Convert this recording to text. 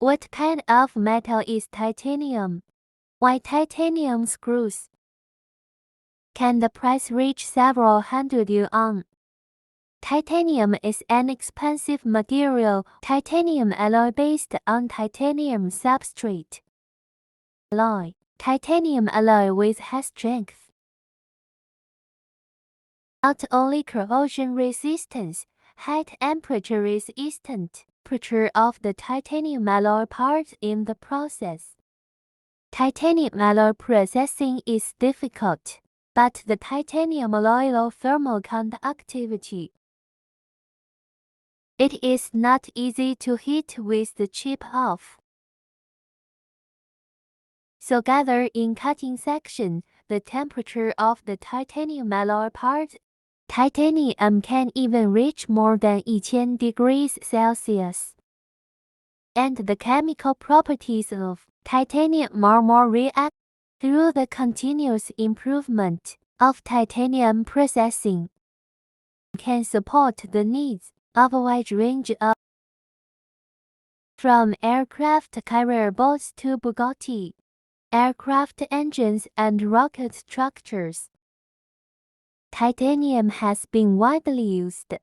What kind of metal is titanium? Why titanium screws? Can the price reach several hundred yuan? Titanium is an expensive material, titanium alloy based on titanium substrate. Alloy, titanium alloy with high strength. Not only corrosion resistance, high temperature resistant. Temperature of the titanium alloy part in the process. Titanium alloy processing is difficult, but the titanium alloy low thermal conductivity. It is not easy to heat with the chip off. So gather in cutting section, the temperature of the titanium alloy part. Titanium can even reach more than 1000 degrees Celsius. And the chemical properties of titanium marmor react through the continuous improvement of titanium processing. Can support the needs of a wide range of, from aircraft carrier boats to Bugatti, aircraft engines and rocket structures. Titanium has been widely used.